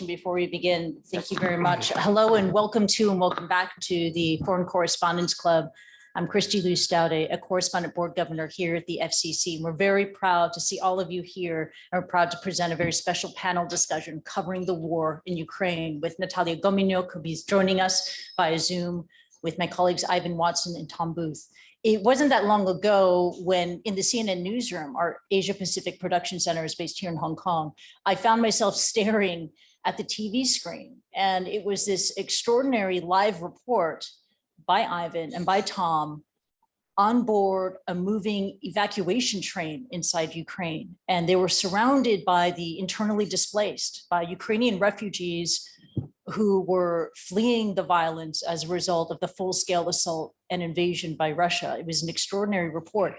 before we begin. Thank you very much. Hello and welcome back to the Foreign Correspondents Club. I'm Christy Lou Staude, a correspondent board governor here at the FCC. We're very proud to see all of you here and we're proud to present a very special panel discussion covering the war in Ukraine with Nataliya Gumenyuk, who is joining us via Zoom, with my colleagues Ivan Watson and Tom Booth. It wasn't that long ago when in the CNN newsroom, our Asia Pacific production center is based here in Hong Kong, I found myself staring at the TV screen. And it was this extraordinary live report by Ivan and by Tom on board a moving evacuation train inside Ukraine. And they were surrounded by the internally displaced, by Ukrainian refugees who were fleeing the violence as a result of the full-scale assault and invasion by Russia. It was an extraordinary report.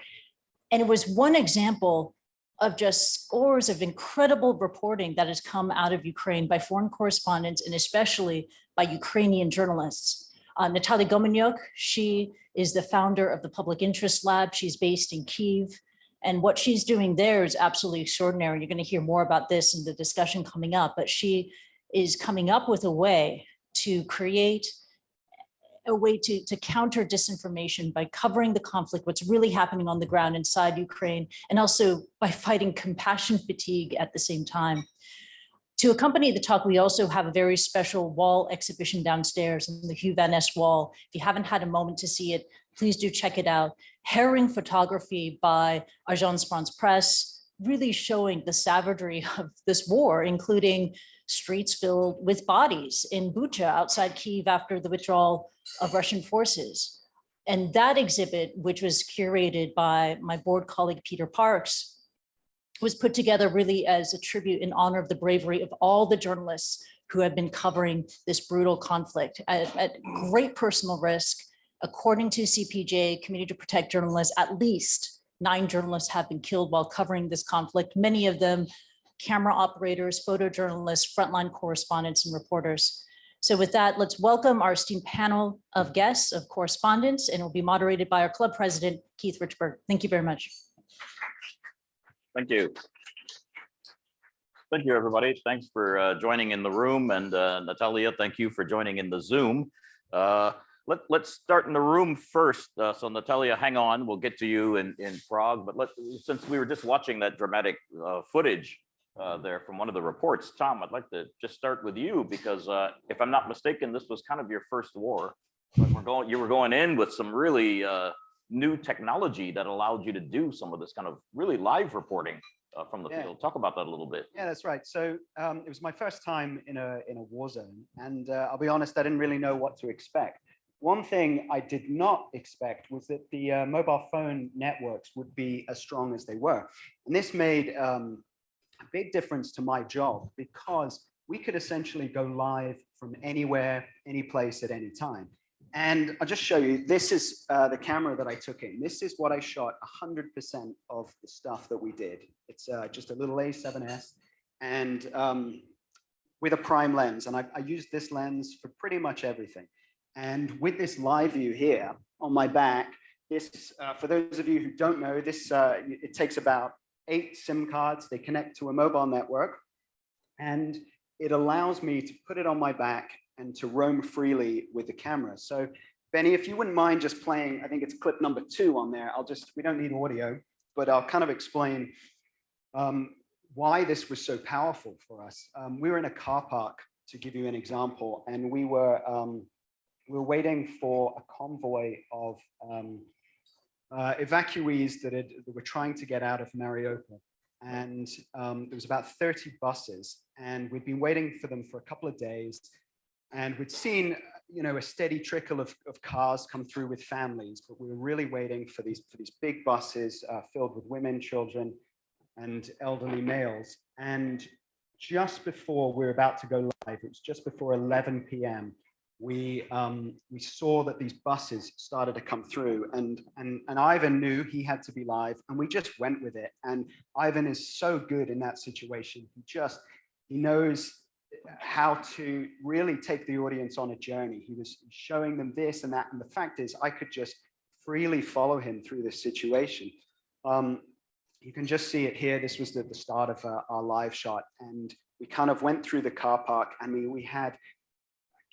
And it was one example of just scores of incredible reporting that has come out of Ukraine by foreign correspondents and especially by Ukrainian journalists. Nataliya Gumenyuk, she is the founder of the Public Interest Lab. She's based in Kyiv. And what she's doing there is absolutely extraordinary. You're going to hear more about this in the discussion coming up, but she is coming up with a way to create a way to counter disinformation by covering the conflict, what's really happening on the ground inside Ukraine, and also by fighting compassion fatigue at the same time. To accompany the talk, we also have a very special wall exhibition downstairs in the Hugh Van Ness wall. If you haven't had a moment to see it, please do check it out. Harrowing photography by Agence France Presse, really showing the savagery of this war, including streets filled with bodies in Bucha outside Kyiv after the withdrawal of Russian forces. And that exhibit, which was curated by my board colleague, Peter Parks, was put together really as a tribute in honor of the bravery of all the journalists who have been covering this brutal conflict at great personal risk. According to CPJ, Committee to Protect Journalists, at least 9 journalists have been killed while covering this conflict, many of them camera operators, photojournalists, frontline correspondents, and reporters. So with that, let's welcome our esteemed panel of guests, of correspondents, and it will be moderated by our club president, Keith Richburg. Thank you very much. Thank you. Thank you, everybody. Thanks for joining in the room. And Nataliya, thank you for joining in the Zoom. Let's start in the room first. So Nataliya, hang on, we'll get to you in Prague. But since we were just watching that dramatic footage there from one of the reports, Tom, I'd like to just start with you because if I'm not mistaken, this was kind of your first war. But you were going in with some really new technology that allowed you to do some of this kind of really live reporting from the field. Talk about that a little bit. Yeah, that's right. So it was my first time in a war zone, and I'll be honest, I didn't really know what to expect. One thing I did not expect was that the mobile phone networks would be as strong as they were, and this made a big difference to my job because we could essentially go live from anywhere, any place at any time. And I'll just show you, this is the camera that I took in. This is what I shot 100% of the stuff that we did. It's just a little A7S and with a prime lens. And I used this lens for pretty much everything. And with this live view here on my back, this, for those of you who don't know, this it takes about 8 SIM cards. They connect to a mobile network. And it allows me to put it on my back and to roam freely with the camera. So Benny, if you wouldn't mind just playing, I think it's clip number 2 on there. We don't need audio, but I'll kind of explain why this was so powerful for us. We were in a car park, to give you an example, and we were waiting for a convoy of evacuees that were trying to get out of Mariupol. And there was about 30 buses, and we'd been waiting for them for a couple of days. And we'd seen, a steady trickle of cars come through with families, but we were really waiting for these big buses filled with women, children, and elderly males. And just before we were about to go live, it was just before 11 p.m., we saw that these buses started to come through, and Ivan knew he had to be live, and we just went with it. And Ivan is so good in that situation. He knows how to really take the audience on a journey. He was showing them this and that, and the fact is I could just freely follow him through this situation. You can just see it here. This was the start of our live shot, and we kind of went through the car park. I mean, we had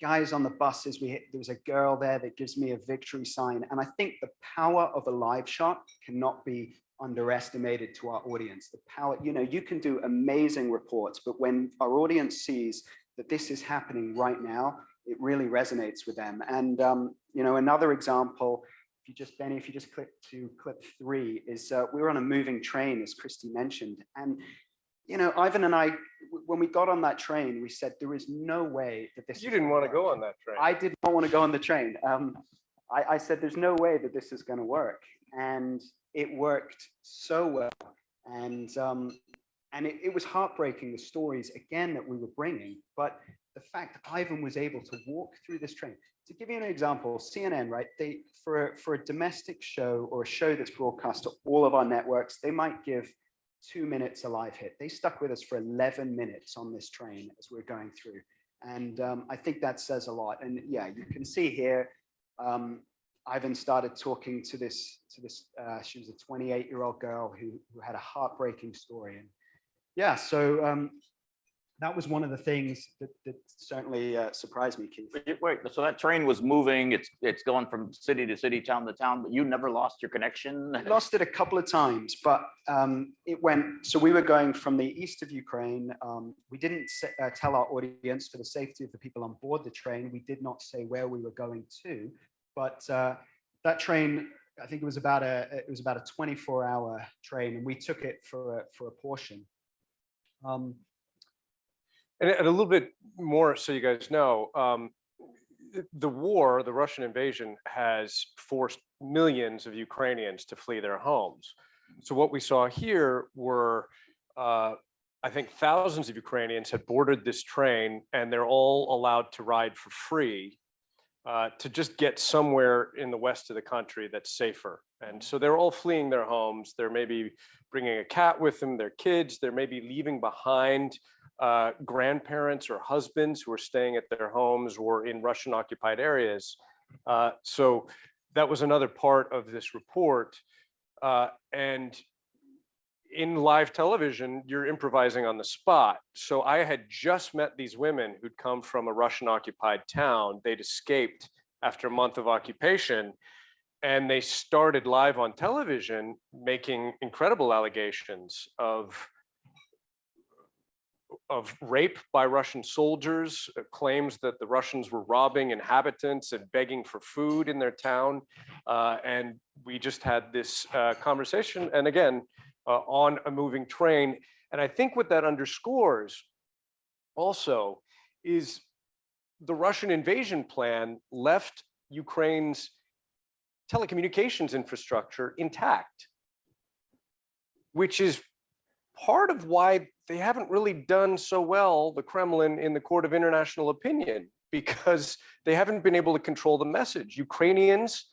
guys on the buses. There was a girl there that gives me a victory sign. And I think the power of a live shot cannot be underestimated to our audience. The power, you can do amazing reports, but when our audience sees that this is happening right now, it really resonates with them. And another example, Benny, if you just click to clip 3, is we were on a moving train, as Christy mentioned. And, Ivan and I, when we got on that train, we said, there is no way that this. You didn't want to go on that train. I did not want to go on the train. I said, there's no way that this is going to work. And it worked so well. And it was heartbreaking, the stories, again, that we were bringing. But the fact that Ivan was able to walk through this train. To give you an example, CNN, right? For a domestic show or a show that's broadcast to all of our networks, they might give 2 minutes a live hit. They stuck with us for 11 minutes on this train as we're going through. And I think that says a lot. And yeah, you can see here, Ivan started talking to this, she was a 28-year-old girl who had a heartbreaking story. And yeah, so that was one of the things that certainly surprised me, Keith. Wait, so that train was moving, it's going from city to city, town to town, but you never lost your connection? I lost it a couple of times, but it went, so we were going from the east of Ukraine. We didn't tell our audience, for the safety of the people on board the train, we did not say where we were going to, but that train, I think it was about a 24-hour train, and we took it for a portion. And a little bit more, so you guys know, the war, the Russian invasion, has forced millions of Ukrainians to flee their homes. So what we saw here were, I think, thousands of Ukrainians had boarded this train, and they're all allowed to ride for free to just get somewhere in the west of the country that's safer. And so they're all fleeing their homes. They're maybe bringing a cat with them, their kids. They're maybe leaving behind grandparents or husbands who are staying at their homes or in Russian occupied areas. So that was another part of this report. And in live television, you're improvising on the spot. So I had just met these women who'd come from a Russian occupied town. They'd escaped after a month of occupation, and they started live on television making incredible allegations of rape by Russian soldiers, claims that the Russians were robbing inhabitants and begging for food in their town. And we just had this conversation, and again, on a moving train. And I think what that underscores also is the Russian invasion plan left Ukraine's telecommunications infrastructure intact, which is part of why they haven't really done so well, the Kremlin, in the court of international opinion, because they haven't been able to control the message. Ukrainians,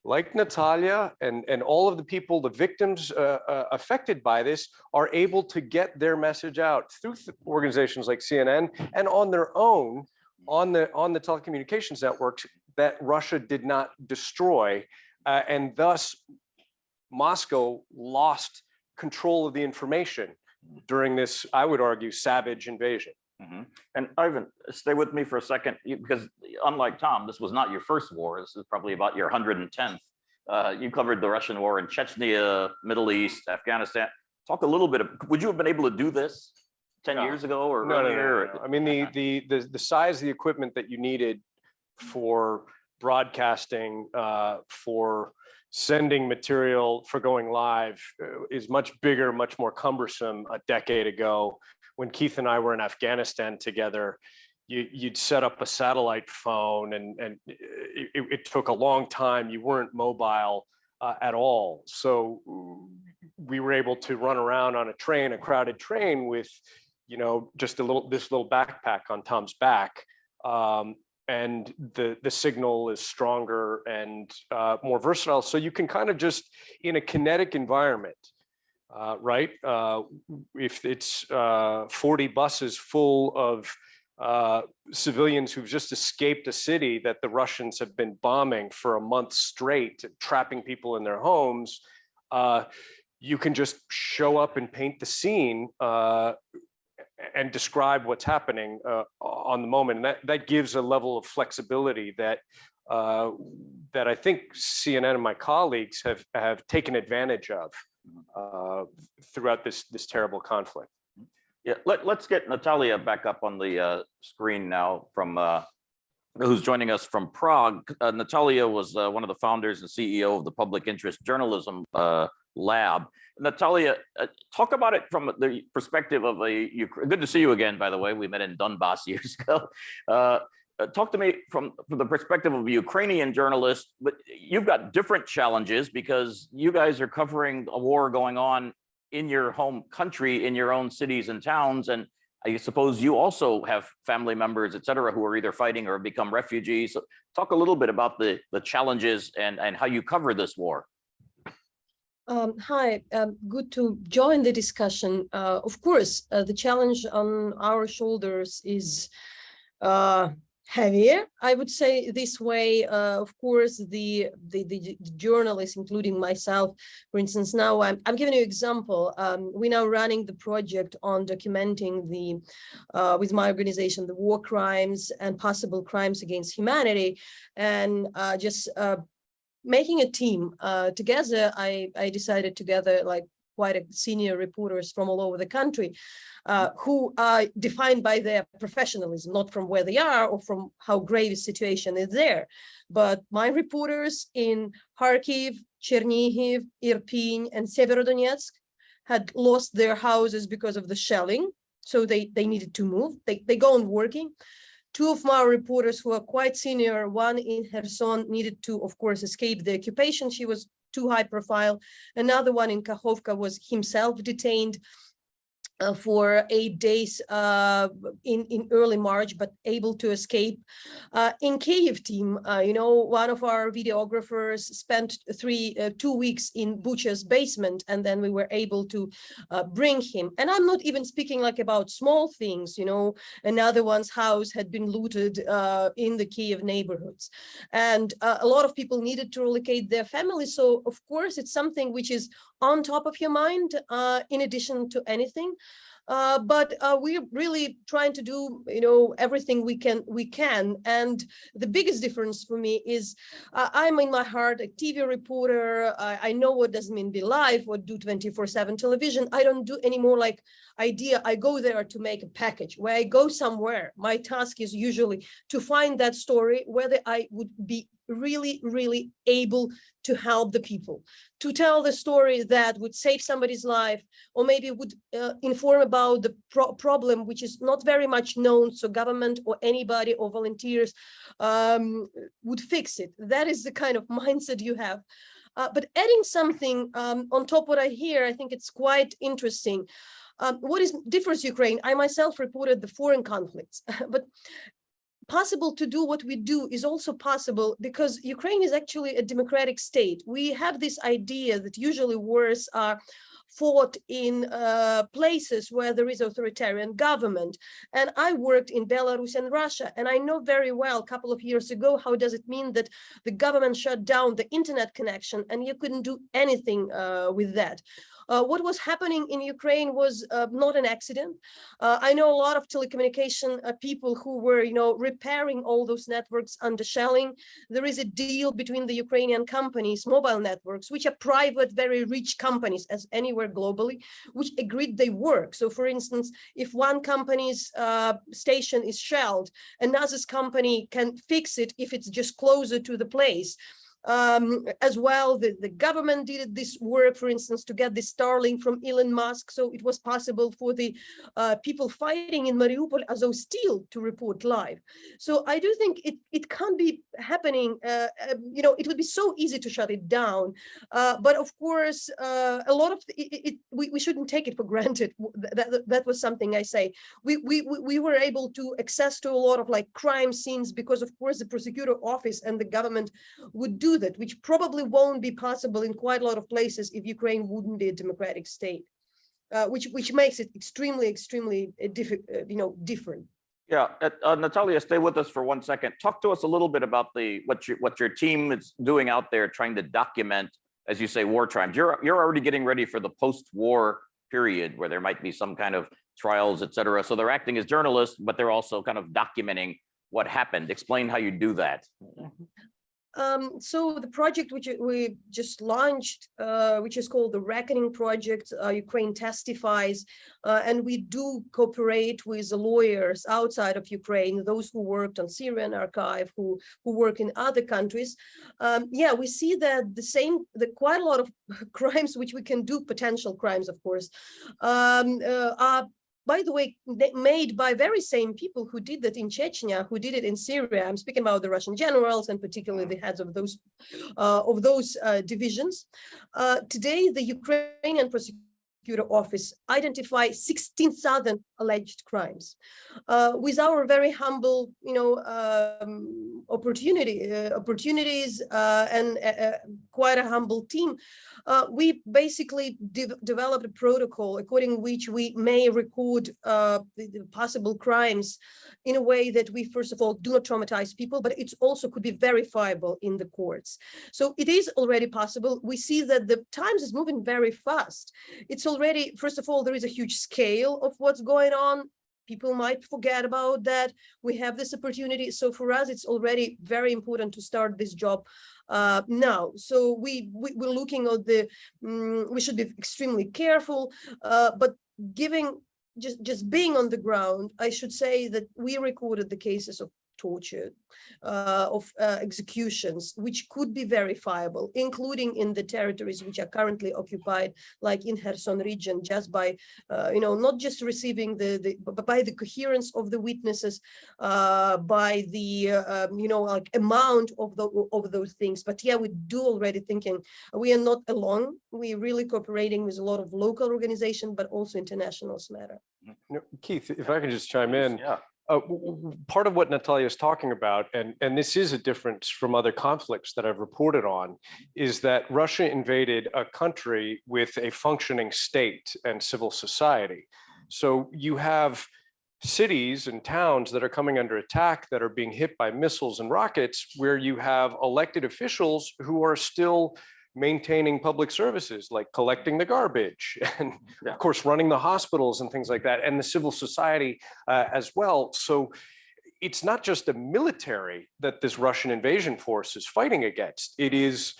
like Nataliya and all of the people, the victims affected by this, are able to get their message out through organizations like CNN and on their own on the telecommunications networks that Russia did not destroy. And thus, Moscow lost control of the information during this, I would argue, savage invasion. Mm-hmm. And Ivan, stay with me for a second, because unlike Tom, this was not your first war. This is probably about your 110th. You covered the Russian war in Chechnya, Middle East, Afghanistan. Talk a little bit. Would you have been able to do this 10 years ago or earlier? No. I mean, the size of the equipment that you needed for broadcasting, for sending material, for going live is much bigger, much more cumbersome a decade ago. When Keith and I were in Afghanistan together, you'd set up a satellite phone, and it took a long time. You weren't mobile at all. So we were able to run around on a train, a crowded train, with, just this little backpack on Tom's back. And the signal is stronger and more versatile. So you can kind of just, in a kinetic environment, right? If it's 40 buses full of civilians who've just escaped a city that the Russians have been bombing for a month straight, trapping people in their homes, you can just show up and paint the scene and describe what's happening on the moment. And that gives a level of flexibility that I think CNN and my colleagues have taken advantage of throughout this terrible conflict. Yeah, let's get Nataliya back up on the screen now from who's joining us from Prague. Nataliya was one of the founders and CEO of the Public Interest Journalism Lab. Nataliya, talk about it from the perspective of good to see you again, by the way. We met in Donbass years ago. Talk to me from the perspective of a Ukrainian journalist, but you've got different challenges because you guys are covering a war going on in your home country, in your own cities and towns. And I suppose you also have family members, et cetera, who are either fighting or have become refugees. So talk a little bit about the challenges and how you cover this war. Hi, good to join the discussion. Of course, the challenge on our shoulders is heavier, I would say this way. Of course, the journalists, including myself, for instance, now I'm giving you an example. We're now running the project on documenting with my organization, the war crimes and possible crimes against humanity, and just making a team together. I decided to gather like quite a senior reporters from all over the country who are defined by their professionalism, not from where they are or from how grave a situation is there. But my reporters in Kharkiv, Chernihiv, Irpin, and Severodonetsk had lost their houses because of the shelling. So they needed to move. They go on working. Two of my reporters who are quite senior, one in Kherson, needed to, of course, escape the occupation. She was too high profile. Another one in Kakhovka was himself detained for 8 days in early March, but able to escape. In Kyiv team, one of our videographers spent 2 weeks in Bucha's basement, and then we were able to bring him. And I'm not even speaking like about small things, another one's house had been looted in the Kyiv neighborhoods. And a lot of people needed to relocate their families. So of course, it's something which is on top of your mind, in addition to anything. But we're really trying to do, everything we can. And the biggest difference for me is I'm in my heart a TV reporter. I know what does mean be live or do 24/7 television. I don't do any more like idea. I go there to make a package. Where I go somewhere, my task is usually to find that story, whether I would be really, really able to help the people, to tell the story that would save somebody's life, or maybe would inform about the problem, which is not very much known, so government or anybody or volunteers would fix it. That is the kind of mindset you have. But adding something on top of what I hear, I think it's quite interesting. What differs Ukraine? I myself reported the foreign conflicts, but possible to do what we do is also possible because Ukraine is actually a democratic state. We have this idea that usually wars are fought in places where there is authoritarian government. And I worked in Belarus and Russia, and I know very well a couple of years ago, how does it mean that the government shut down the internet connection and you couldn't do anything with that. What was happening in Ukraine was not an accident. I know a lot of telecommunication people who were, repairing all those networks under shelling. There is a deal between the Ukrainian companies, mobile networks, which are private, very rich companies, as anywhere globally, which agreed they work. So, for instance, if one company's station is shelled, another's company can fix it if it's just closer to the place. As well, the government did this work, for instance, to get this Starlink from Elon Musk, so it was possible for the people fighting in Mariupol, Azov Steel, to report live. So I do think it can't be happening. It would be so easy to shut it down. But of course, a lot of we shouldn't take it for granted. That was something I say. We were able to access to a lot of like crime scenes because, of course, the prosecutor office and the government would do that, which probably won't be possible in quite a lot of places if Ukraine wouldn't be a democratic state, which makes it extremely different. Yeah, Nataliya, stay with us for 1 second. Talk to us a little bit about what your team is doing out there, trying to document, as you say, war crimes. You're already getting ready for the post-war period where there might be some kind of trials, et cetera. So they're acting as journalists, but they're also kind of documenting what happened. Explain how you do that. So the project which we just launched, which is called the Reckoning Project, Ukraine Testifies, and we do cooperate with lawyers outside of Ukraine, those who worked on Syrian archive, who work in other countries. Yeah, we see that quite a lot of crimes which we can do, potential crimes, of course, are, by the way, made by very same people who did that in Chechnya, who did it in Syria. I'm speaking about the Russian generals and particularly the heads of those divisions. Today, the Ukrainian prosecutor office identified 16,000 alleged crimes. With our very humble, opportunities and quite a humble team, we basically developed a protocol according which we may record the possible crimes in a way that we, first of all, do not traumatize people, but it also could be verifiable in the courts. So it is already possible. We see that the times is moving very fast. It's already, first of all, there is a huge scale of what's going on. People might forget about that. We have this opportunity. So for us, it's already very important to start this job now. So we're looking at we should be extremely careful, but just being on the ground, I should say that we recorded the cases of torture, of executions, which could be verifiable, including in the territories which are currently occupied, like in Kherson region, just by, not just receiving but by the coherence of the witnesses, by the, like amount of those things. But yeah, we do already thinking we are not alone. We're really cooperating with a lot of local organizations, but also internationals matter. Keith, if I can just chime in. Yeah. Part of what Nataliya is talking about, and this is a difference from other conflicts that I've reported on, is that Russia invaded a country with a functioning state and civil society. So you have cities and towns that are coming under attack, that are being hit by missiles and rockets, where you have elected officials who are still maintaining public services like collecting the garbage and of course running the hospitals and things like that, and the civil society as well. So it's not just the military that this Russian invasion force is fighting against. It is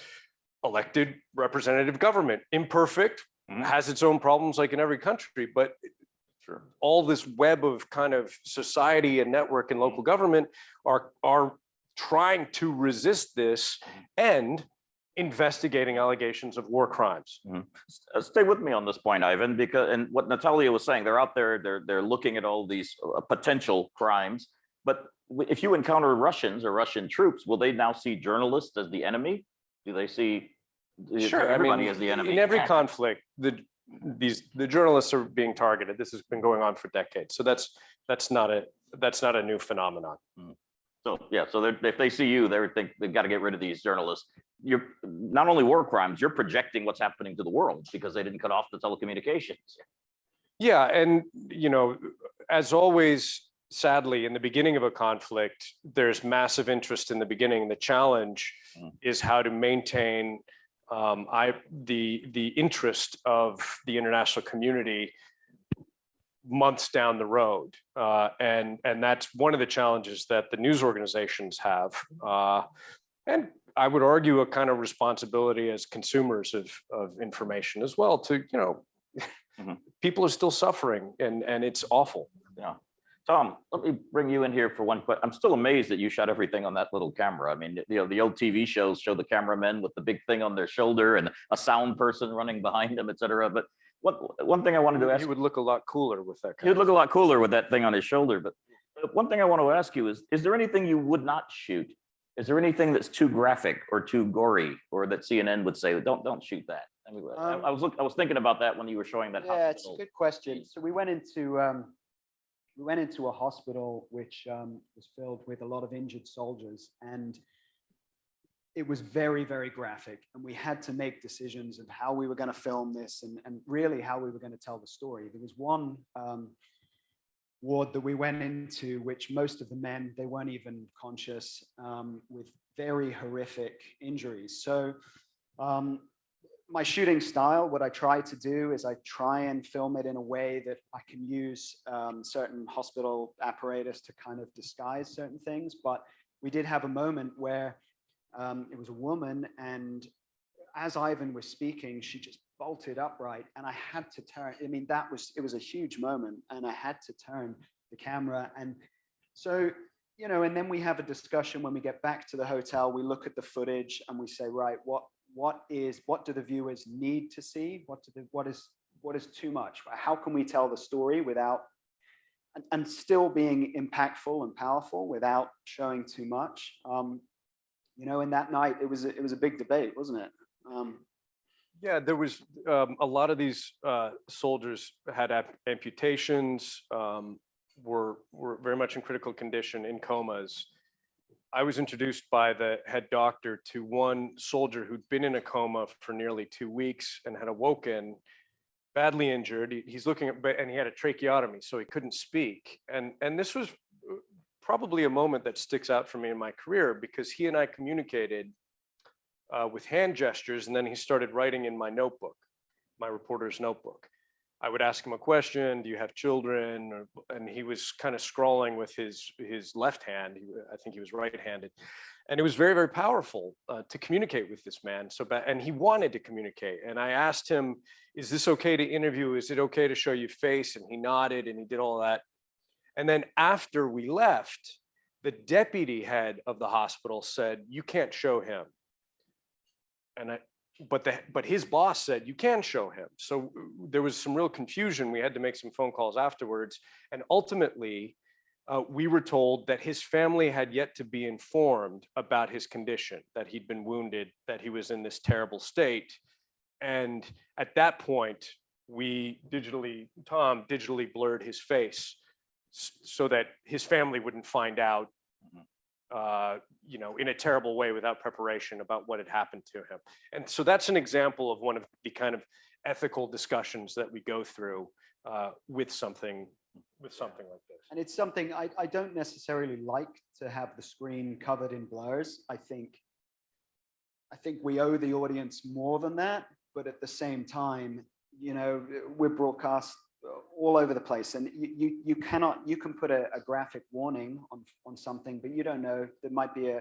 elected representative government, imperfect, has its own problems like in every country, but all this web of kind of society and network and local government are trying to resist this and investigating allegations of war crimes. Stay with me on this point, Ivan, because and what Nataliya was saying, they're out there, they're looking at all these potential crimes. But if you encounter Russians or Russian troops, will they now see journalists as the enemy? Do they see everybody as the enemy? In every conflict, the journalists are being targeted. This has been going on for decades. So that's not a new phenomenon. So yeah, so if they see you, they think they've got to get rid of these journalists. You're not only war crimes, you're projecting what's happening to the world because they didn't cut off the telecommunications. Yeah, and as always, sadly, in the beginning of a conflict, there's massive interest in the beginning. The challenge is how to maintain the interest of the international community months down the road, and that's one of the challenges that the news organizations have, and I would argue a kind of responsibility as consumers of information as well. To people are still suffering, and it's awful. Yeah, Tom, let me bring you in here for one question. I'm still amazed that you shot everything on that little camera. I mean, the old TV shows show the cameramen with the big thing on their shoulder and a sound person running behind them, et cetera. But one thing I wanted to ask, he would look a lot cooler with that. He'd look a lot cooler with that thing on his shoulder. But one thing I want to ask you is there anything you would not shoot? Is there anything that's too graphic or too gory, or that CNN would say, don't shoot that? I mean, I was thinking about that when you were showing that. Yeah, it's a good question. So we went into a hospital which was filled with a lot of injured soldiers, and it was very, very graphic, and we had to make decisions of how we were going to film this and really how we were going to tell the story. There was one ward that we went into, which most of the men, they weren't even conscious, with very horrific injuries. So my shooting style, what I try to do is I try and film it in a way that I can use certain hospital apparatus to kind of disguise certain things. But we did have a moment where it was a woman, and as Ivan was speaking, she just bolted upright, and I had to turn. I mean, it was a huge moment, and I had to turn the camera. And so, you know, and then we have a discussion when we get back to the hotel. We look at the footage and we say, right, what do the viewers need to see? What is too much? How can we tell the story without and still being impactful and powerful without showing too much? You know, and that night it was a big debate, wasn't it? Yeah, there was a lot of these soldiers had amputations, were very much in critical condition, in comas. I was introduced by the head doctor to one soldier who'd been in a coma for nearly 2 weeks and had awoken badly injured. He's looking at, and he had a tracheotomy, so he couldn't speak. And this was probably a moment that sticks out for me in my career, because he and I communicated with hand gestures, and then he started writing in my notebook, my reporter's notebook. I would ask him a question, do you have children? And he was kind of scrawling with his left hand. I think he was right-handed. And it was very, very powerful to communicate with this man. And he wanted to communicate. And I asked him, is this okay to interview? Is it okay to show your face? And he nodded and he did all that. And then after we left, the deputy head of the hospital said, you can't show him. But his boss said, you can show him. So there was some real confusion. We had to make some phone calls afterwards. And ultimately, we were told that his family had yet to be informed about his condition, that he'd been wounded, that he was in this terrible state. And at that point, Tom digitally blurred his face so that his family wouldn't find out, you know, in a terrible way without preparation about what had happened to him. And so that's an example of one of the kind of ethical discussions that we go through with something like this. And it's something I don't necessarily like to have the screen covered in blurs. I think we owe the audience more than that, but at the same time, you know, we're broadcast all over the place, and you can put a graphic warning on something, but you don't know. There might be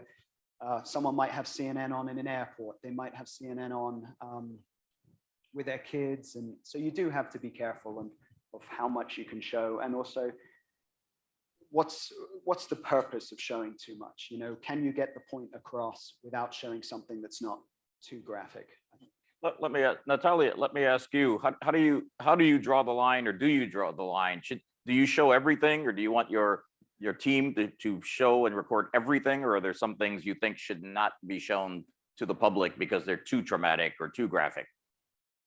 someone might have CNN on in an airport. They might have CNN on with their kids, and so you do have to be careful of how much you can show, and also what's the purpose of showing too much? You know, can you get the point across without showing something that's not too graphic? Let me, Nataliya, let me ask you, how do you draw the line, or do you draw the line? Do you show everything, or do you want your team to show and record everything, or are there some things you think should not be shown to the public because they're too traumatic or too graphic?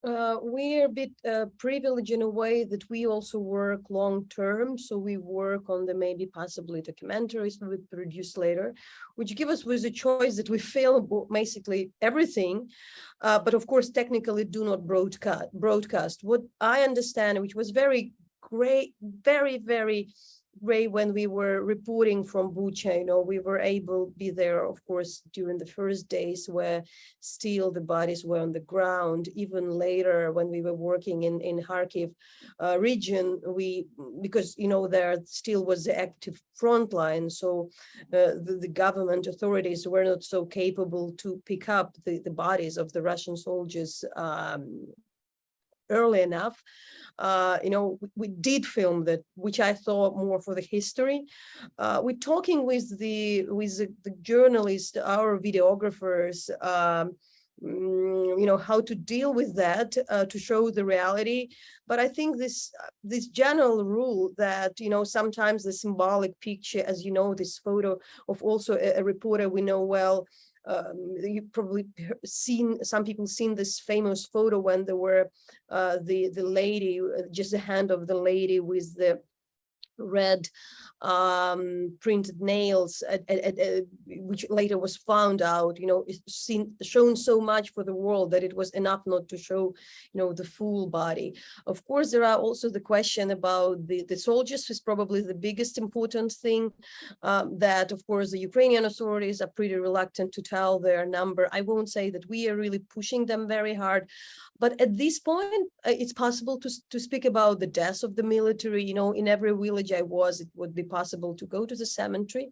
We're a bit privileged in a way that we also work long term. So we work on the maybe possibly documentaries we produce later, which give us with a choice that we film basically everything, but of course technically do not broadcast. What I understand, which was very great, very, very great when we were reporting from Bucha, you know, we were able to be there, of course, during the first days where still the bodies were on the ground. Even later, when we were working in Kharkiv region, because, you know, there still was the active front line, so the government authorities were not so capable to pick up the bodies of the Russian soldiers early enough. You know, we did film that, which I thought more for the history. We're talking with the journalists, our videographers, you know, how to deal with that, to show the reality. But I think this general rule that, you know, sometimes the symbolic picture, as you know, this photo of also a reporter we know well, you probably some people seen this famous photo when there were the lady, just the hand of the lady with red printed nails, which later was found out, shown so much for the world that it was enough not to show, the full body. Of course, there are also the question about the soldiers is probably the biggest important thing, that of course the Ukrainian authorities are pretty reluctant to tell their number. I won't say that we are really pushing them very hard, but at this point, it's possible to speak about the deaths of the military. In every village I was, it would be possible to go to the cemetery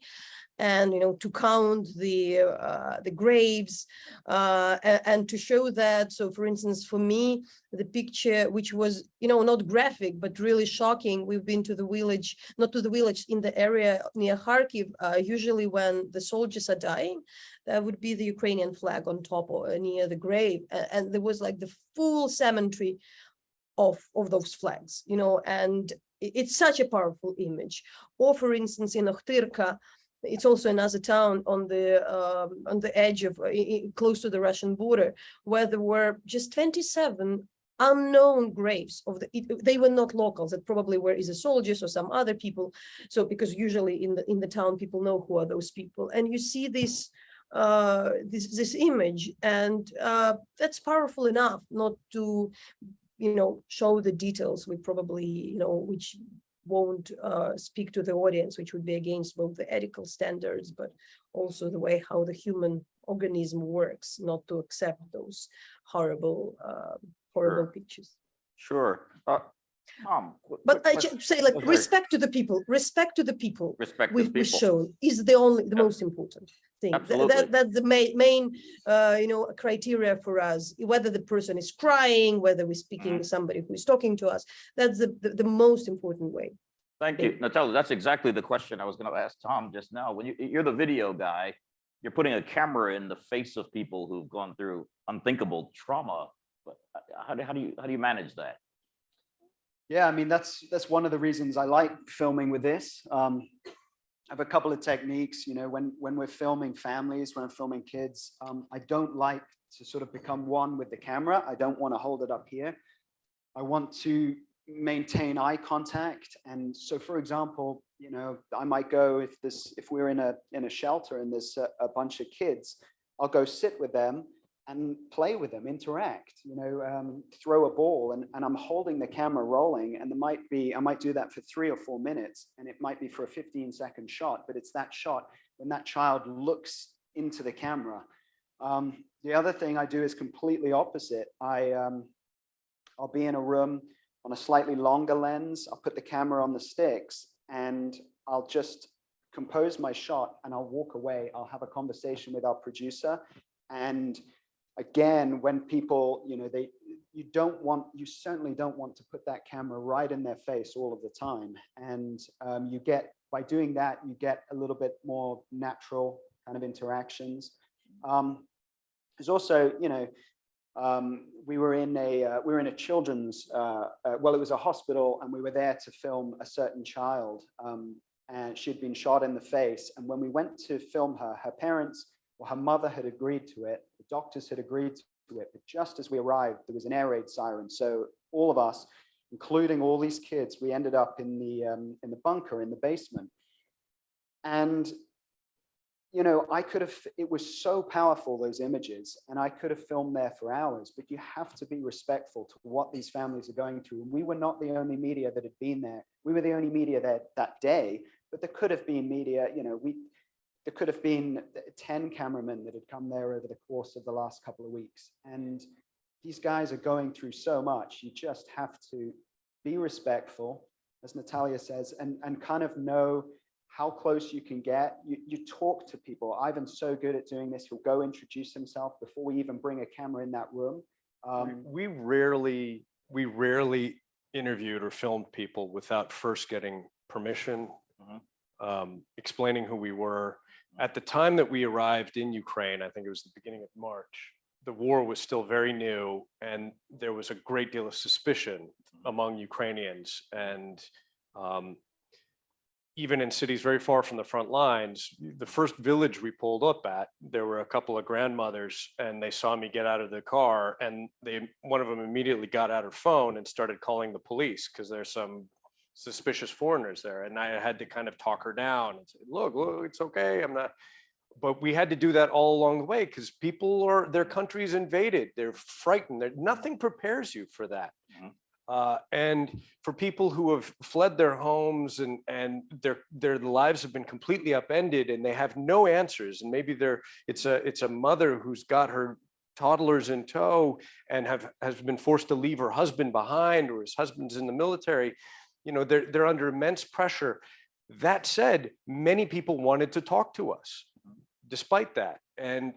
and to count the graves, and to show that. So for instance, for me, the picture, which was not graphic but really shocking, we've been to the village, not to the village, in the area near Kharkiv. Usually when the soldiers are dying, there would be the Ukrainian flag on top or near the grave, and there was like the full cemetery of those flags, and it's such a powerful image. Or for instance, in Okhtyrka, it's also another town on the edge of close to the Russian border, where there were just 27 unknown graves they were not locals, that probably were either soldiers or some other people. So because usually in the town people know who are those people, and you see this image, and that's powerful enough not to show the details. We probably which won't speak to the audience, which would be against both the ethical standards, but also the way how the human organism works, not to accept those horrible pictures. Sure. Tom, But I should say, like, respect to the people we've shown is the most important thing. That's the main criteria for us, whether the person is crying, whether we're speaking to somebody who is talking to us. That's the most important way. Thank you, Nataliya. That's exactly the question I was going to ask Tom just now. When you're the video guy, you're putting a camera in the face of people who've gone through unthinkable trauma. But how do you manage that? Yeah, I mean, that's one of the reasons I like filming with this. I have a couple of techniques. When we're filming families, when I'm filming kids, I don't like to sort of become one with the camera. I don't want to hold it up here. I want to maintain eye contact. And so, for example, I might go, if we're in a shelter and there's a bunch of kids, I'll go sit with them and play with them, interact, throw a ball, and I'm holding the camera rolling, and I might do that for 3 or 4 minutes, and it might be for a 15-second shot, but it's that shot when that child looks into the camera. The other thing I do is completely opposite. I'll be in a room on a slightly longer lens. I'll put the camera on the sticks, and I'll just compose my shot, and I'll walk away. I'll have a conversation with our producer, and again, when people, you certainly don't want to put that camera right in their face all of the time. And by doing that, you get a little bit more natural kind of interactions. There's also, we were in a children's, it was a hospital, and we were there to film a certain child, and she'd been shot in the face. And when we went to film her parents, her mother had agreed to it, the doctors had agreed to it, but just as we arrived, there was an air raid siren. So all of us, including all these kids, we ended up in the bunker in the basement. And it was so powerful, those images, and I could have filmed there for hours, but you have to be respectful to what these families are going through. And we were not the only media that had been there. We were the only media there that day, but there could have been media, there could have been 10 cameramen that had come there over the course of the last couple of weeks. And these guys are going through so much. You just have to be respectful, as Nataliya says, and kind of know how close you can get. You talk to people. Ivan's so good at doing this. He'll go introduce himself before we even bring a camera in that room. We rarely interviewed or filmed people without first getting permission, explaining who we were. At the time that we arrived in Ukraine, I think it was the beginning of March, the war was still very new, and there was a great deal of suspicion among Ukrainians. And even in cities very far from the front lines, the first village we pulled up at, there were a couple of grandmothers, and they saw me get out of the car, and one of them immediately got out her phone and started calling the police because there's some suspicious foreigners there. And I had to kind of talk her down and say, look, it's okay. I'm not. But we had to do that all along the way because their country's invaded. They're frightened. Nothing prepares you for that. And for people who have fled their homes and their lives have been completely upended and they have no answers, and maybe it's a mother who's got her toddlers in tow and has been forced to leave her husband behind, or his husband's in the military, they're under immense pressure. That said, many people wanted to talk to us despite that, and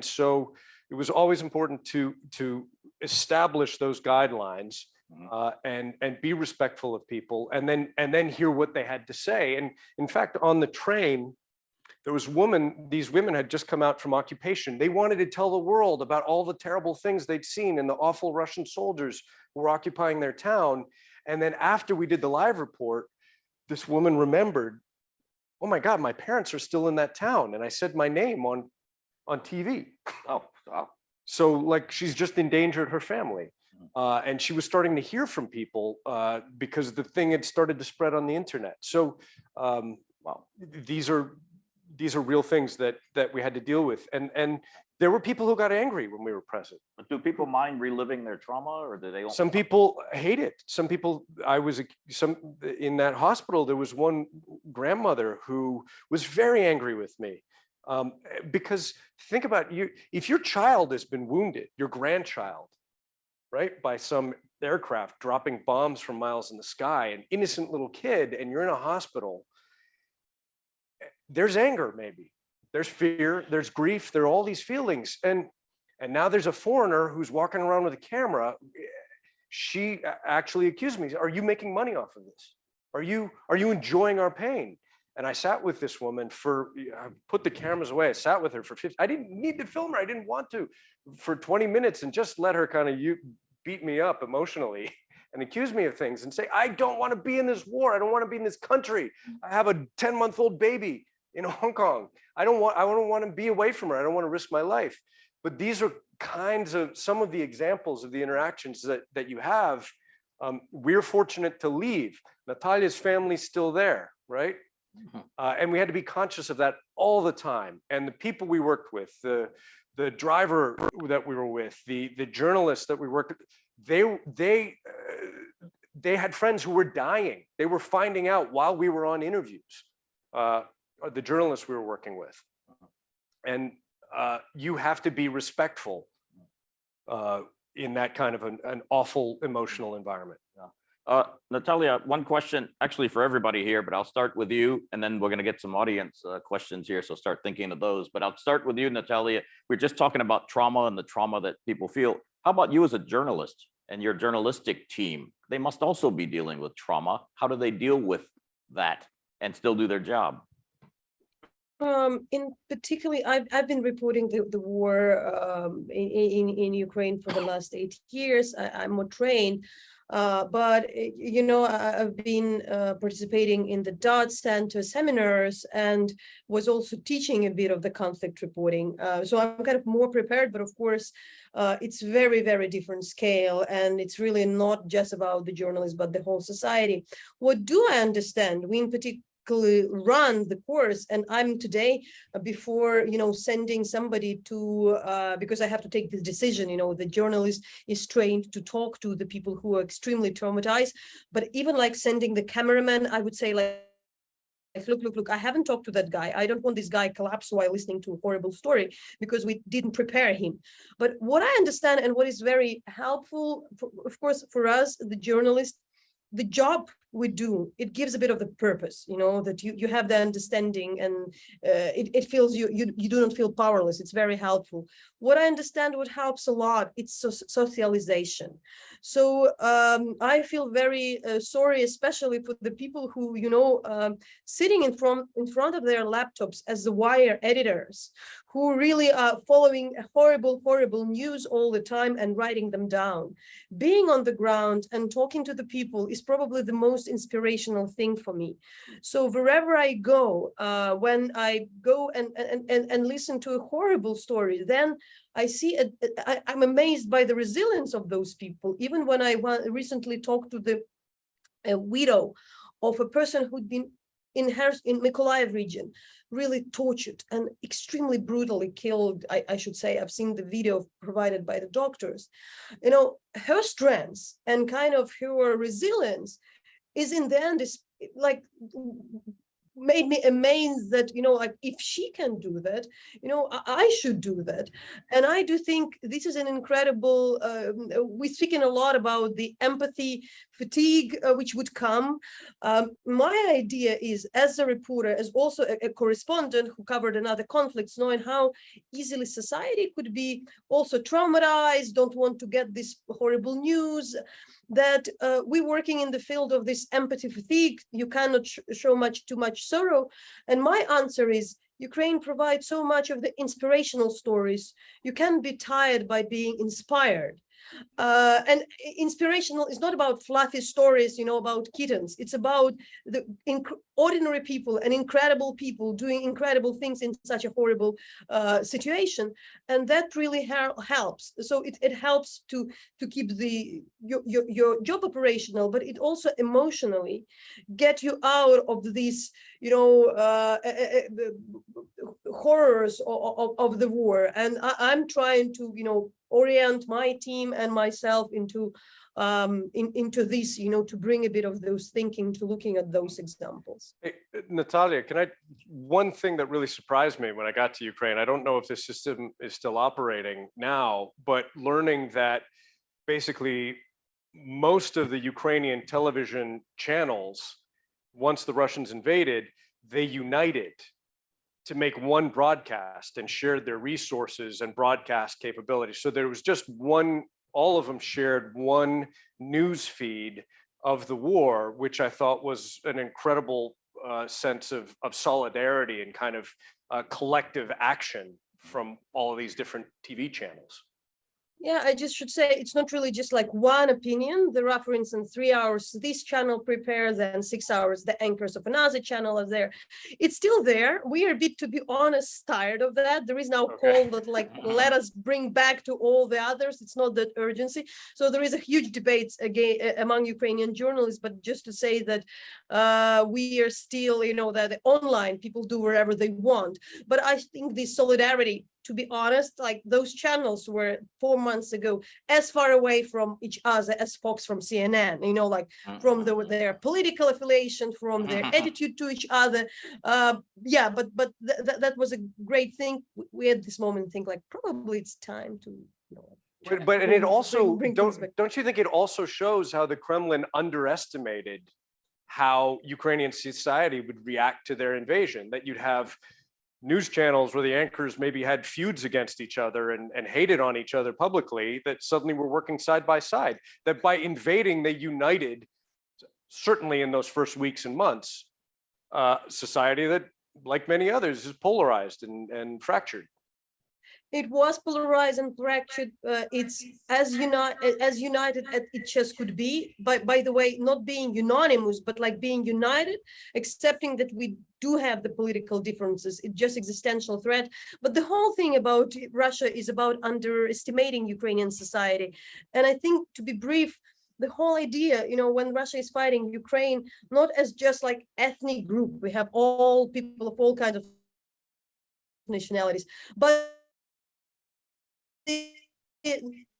so it was always important to establish those guidelines. And be respectful of people, and then hear what they had to say. And in fact, on the train, there was these women had just come out from occupation. They wanted to tell the world about all the terrible things they'd seen and the awful Russian soldiers who were occupying their town. And then after we did the live report, this woman remembered, oh my God, my parents are still in that town. And I said my name on TV. Oh, wow. So like she's just endangered her family. And she was starting to hear from people because the thing had started to spread on the internet. So these are real things that we had to deal with. And there were people who got angry when we were present. But do people mind reliving their trauma, or do they? Some people hate it. Some people, in that hospital, there was one grandmother who was very angry with me. Because think about if your child has been wounded, your grandchild, right, by some aircraft dropping bombs from miles in the sky, an innocent little kid, and you're in a hospital, there's anger, maybe. There's fear, there's grief, there are all these feelings. And now there's a foreigner who's walking around with a camera. She actually accused me, are you making money off of this? Are you enjoying our pain? And I sat with this woman I put the cameras away. I sat with her for 50, I didn't need to film her. I didn't want to, for 20 minutes, and just let her kind of beat me up emotionally and accuse me of things and say, I don't want to be in this war. I don't want to be in this country. I have a 10-month-old baby in Hong Kong. I don't want to be away from her. I don't want to risk my life. But these are some of the examples of the interactions that you have. We're fortunate to leave. Nataliya's family's still there, right? And we had to be conscious of that all the time. And the people we worked with, the driver that we were with, the journalists that we worked with, they had friends who were dying. They were finding out while we were on interviews, the journalists we were working with. And you have to be respectful in that kind of an awful emotional environment. Nataliya, one question actually for everybody here, but I'll start with you, and then we're going to get some audience questions here, so start thinking of those. But I'll start with you, Nataliya. We're just talking about trauma and the trauma that people feel. How about you as a journalist and your journalistic team? They must also be dealing with trauma. How do they deal with that and still do their job? In particularly, I've been reporting the war in Ukraine for the last 8 years. I'm more trained. But I've been participating in the DOT Center seminars and was also teaching a bit of the conflict reporting. So I'm kind of more prepared, but of course, it's very, very different scale. And it's really not just about the journalists, but the whole society. What do I understand? We in particular run the course, and I'm today before sending somebody to because I have to take the decision. The journalist is trained to talk to the people who are extremely traumatized, but even like sending the cameraman, I would say like look, I haven't talked to that guy. I don't want this guy collapse while listening to a horrible story because we didn't prepare him. But what I understand and what is very helpful, of course, for us, the journalists, the job we do, it gives a bit of the purpose, that you have the understanding, and it feels you do not feel powerless. It's very helpful. What I understand, what helps a lot, it's socialization. So I feel very sorry, especially for the people who sitting in front of their laptops as the wire editors, who really are following horrible news all the time and writing them down. Being on the ground and talking to the people is probably the most inspirational thing for me. So wherever I go, when I go and listen to a horrible story, then I see I'm amazed by the resilience of those people. Even when I recently talked to the a widow of a person who'd been in Mykolaiv region, really tortured and extremely brutally killed, I should say. I've seen the video provided by the doctors. You know, her strength and kind of her resilience is in the end is like made me amazed that, you know, like if she can do that, you know, I should do that. And I do think this is an incredible, we're speaking a lot about the empathy fatigue which would come. My idea is, as a reporter, as also a correspondent who covered another conflicts, knowing how easily society could be also traumatized, don't want to get this horrible news, that we're working in the field of this empathy fatigue. You cannot show too much sorrow. And my answer is, Ukraine provides so much of the inspirational stories. You can't be tired by being inspired. And inspirational is not about fluffy stories, you know, about kittens. It's about the ordinary people and incredible people doing incredible things in such a horrible situation. And that really helps. So it helps to keep your job operational, but it also emotionally get you out of these, you know, horrors of the war. And I'm trying to, you know, orient my team and myself into this, you know, to bring a bit of those thinking to looking at those examples. Hey, Nataliya, one thing that really surprised me when I got to Ukraine, I don't know if this system is still operating now, but learning that basically most of the Ukrainian television channels, once the Russians invaded, they united to make one broadcast and shared their resources and broadcast capabilities. So there was just one, all of them shared one news feed of the war, which I thought was an incredible sense of solidarity and kind of collective action from all of these different TV channels. Yeah, I just should say it's not really just like one opinion. There are, for instance, 3 hours this channel prepares and 6 hours the anchors of another channel are there. It's still there. We are a bit, to be honest, tired of that. There is now a call that like, let us bring back to all the others. It's not that urgency. So there is a huge debate again among Ukrainian journalists, but just to say that we are still, you know, that online people do wherever they want. But I think this solidarity, to be honest, like those channels were 4 months ago as far away from each other as Fox from CNN, you know, like from their political affiliation, from their attitude to each other. Yeah, but that was a great thing. We at this moment think like probably it's time to, you know, but and it also don't you think it also shows how the Kremlin underestimated how Ukrainian society would react to their invasion, that you'd have news channels where the anchors maybe had feuds against each other and hated on each other publicly, that suddenly were working side by side, that by invading, they united, certainly in those first weeks and months, society that, like many others, is polarized and fractured. It was polarized and fractured. It's as united as it just could be. By the way, not being unanimous, but like being united, accepting that we do have the political differences. It's just existential threat. But the whole thing about Russia is about underestimating Ukrainian society. And I think, to be brief, the whole idea, you know, when Russia is fighting Ukraine, not as just like ethnic group, we have all people of all kinds of nationalities, but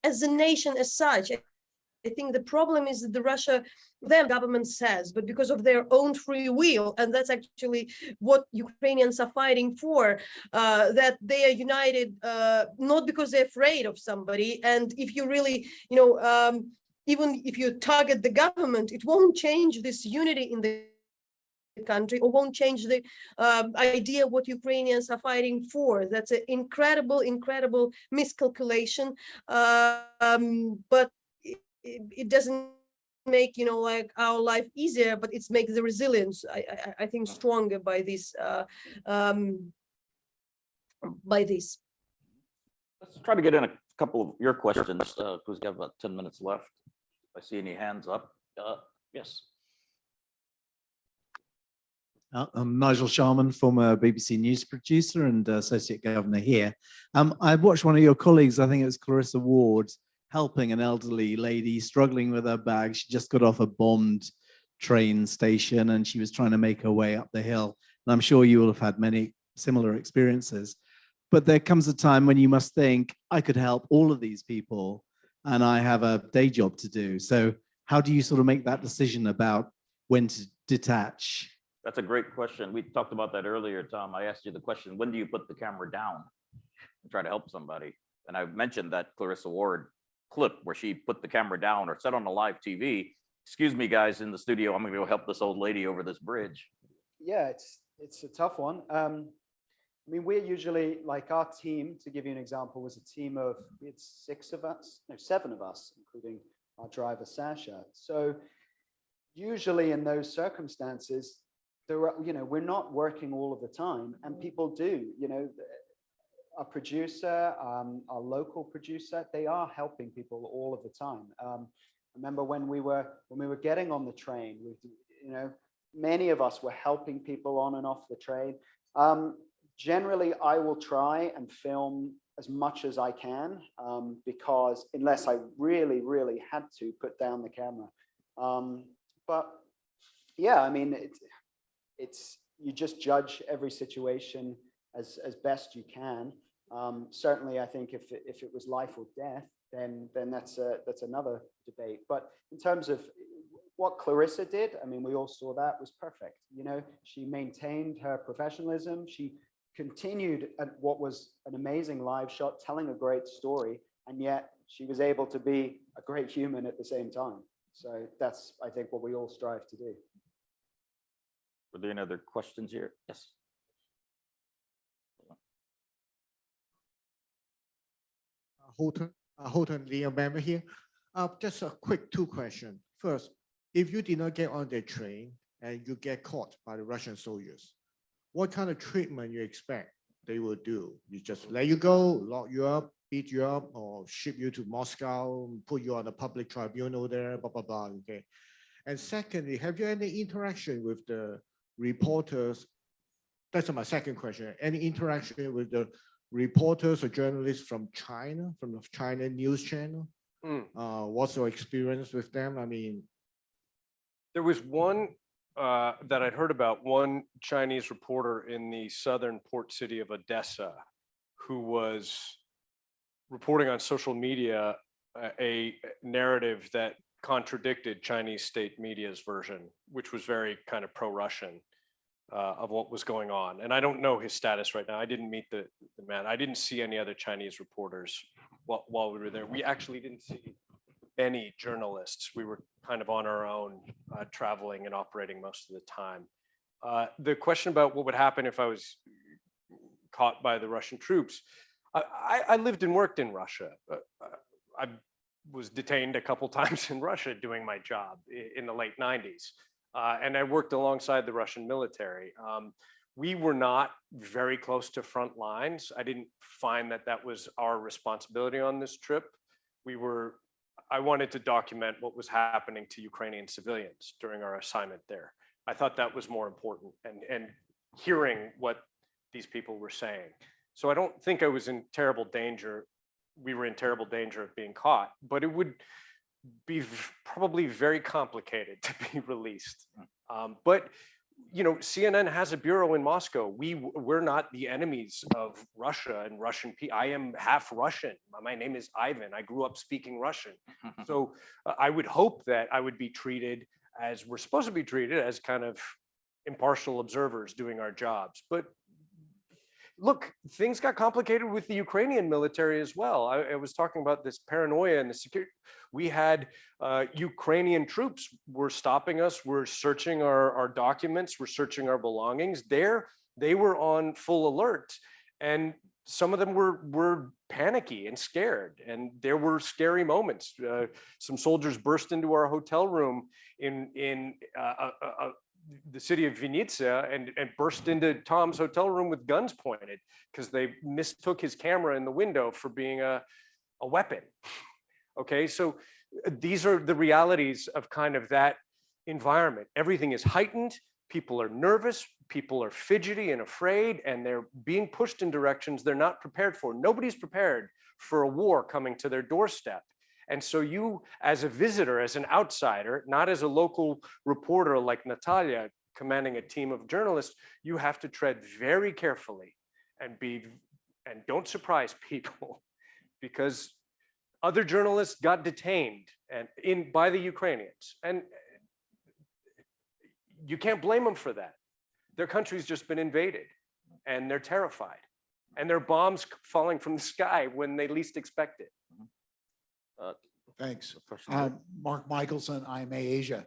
as a nation as such. I think the problem is that the Russia, their government says, but because of their own free will, and that's actually what Ukrainians are fighting for, that they are united, not because they're afraid of somebody. And if you really, you know, even if you target the government, it won't change this unity in the country, or won't change the idea what Ukrainians are fighting for. That's an incredible miscalculation. But it doesn't make, you know, like our life easier, but it's make the resilience, I think, stronger by this. Let's try to get in a couple of your questions, because we have about 10 minutes left. If I see any hands up. Yes. I'm Nigel Sharman, former BBC News producer and Associate Governor here. I watched one of your colleagues, I think it was Clarissa Ward, helping an elderly lady struggling with her bag. She just got off a bombed train station and she was trying to make her way up the hill. And I'm sure you will have had many similar experiences. But there comes a time when you must think, I could help all of these people and I have a day job to do. So how do you sort of make that decision about when to detach? That's a great question. We talked about that earlier, Tom. I asked you the question, when do you put the camera down and try to help somebody? And I mentioned that Clarissa Ward clip where she put the camera down or said on the live TV, excuse me, guys in the studio, I'm gonna go help this old lady over this bridge. Yeah, it's a tough one. I mean, we're usually, like our team, to give you an example, was a team of, it's 7 of us, including our driver, Sasha. So usually in those circumstances, there are, we're not working all of the time, and people do, our producer, our local producer, they are helping people all of the time. I remember when we were getting on the train, many of us were helping people on and off the train. Generally, I will try and film as much as I can, because unless I really, really had to put down the camera. But yeah, I mean, it's you just judge every situation as best you can. Certainly, I think if it was life or death, then that's another debate. But in terms of what Clarissa did, I mean, we all saw that was perfect. She maintained her professionalism. She continued at what was an amazing live shot, telling a great story, and yet she was able to be a great human at the same time. So that's, I think, what we all strive to do. Were there any other questions here? Yes. Houghton, Leo member here. Just a quick 2 questions. First, if you did not get on the train and you get caught by the Russian soldiers, what kind of treatment you expect they will do? You just let you go, lock you up, beat you up, or ship you to Moscow, put you on a public tribunal there, blah, blah, blah, okay? And secondly, have you any interaction with the reporters? That's my second question. Any interaction with the reporters or journalists from China, from the China news channel? What's your experience with them? I mean, there was one that I'd heard about, one Chinese reporter in the southern port city of Odessa who was reporting on social media a narrative that contradicted Chinese state media's version, which was very kind of pro-Russian of what was going on. And I don't know his status right now. I didn't meet the man. I didn't see any other Chinese reporters while we were there. We actually didn't see any journalists. We were kind of on our own, traveling and operating most of the time. The question about what would happen if I was caught by the Russian troops, I lived and worked in Russia. I was detained a couple times in Russia doing my job in the late 90s. And I worked alongside the Russian military. We were not very close to front lines. I didn't find that was our responsibility on this trip. I wanted to document what was happening to Ukrainian civilians during our assignment there. I thought that was more important, and hearing what these people were saying. So I don't think I was in terrible danger. We were in terrible danger of being caught, but it would be probably very complicated to be released. But CNN has a bureau in Moscow. We're not the enemies of Russia and Russian people. I am half Russian. My name is Ivan. I grew up speaking Russian. So I would hope that I would be treated as we're supposed to be treated, as kind of impartial observers doing our jobs. But look, things got complicated with the Ukrainian military as well. I was talking about this paranoia and the security. We had Ukrainian troops were stopping us, were searching our documents, were searching our belongings. They were on full alert, and some of them were panicky and scared, and there were scary moments. Some soldiers burst into our hotel room in the city of Vinnytsia and burst into Tom's hotel room with guns pointed because they mistook his camera in the window for being a weapon. Okay, so these are the realities of kind of that environment. Everything is heightened. People are nervous. People are fidgety and afraid, and they're being pushed in directions they're not prepared for. Nobody's prepared for a war coming to their doorstep. And so you, as a visitor, as an outsider, not as a local reporter like Nataliya commanding a team of journalists, you have to tread very carefully and don't surprise people, because other journalists got detained by the Ukrainians. And you can't blame them for that. Their country's just been invaded and they're terrified. And there are bombs falling from the sky when they least expect it. Thanks. Mark Michelson, IMA Asia.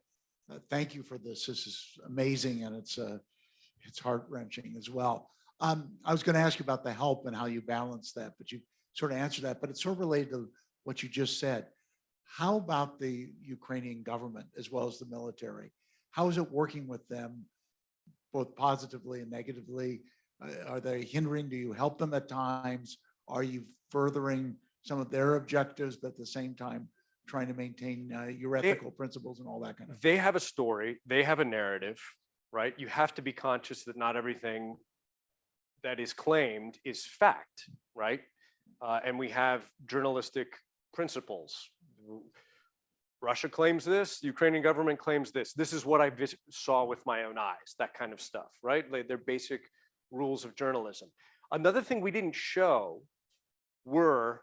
Thank you for this. This is amazing, and it's heart-wrenching as well. I was going to ask you about the help and how you balance that, but you sort of answered that. But it's sort of related to what you just said. How about the Ukrainian government as well as the military? How is it working with them, both positively and negatively? Are they hindering? Do you help them at times? Are you furthering some of their objectives, but at the same time trying to maintain your ethical principles and all that kind of thing? They have a story, they have a narrative, right? You have to be conscious that not everything that is claimed is fact, right? And we have journalistic principles. Russia claims this, the Ukrainian government claims this. This is what I saw with my own eyes, that kind of stuff, right? Like, they're basic rules of journalism. Another thing we didn't show were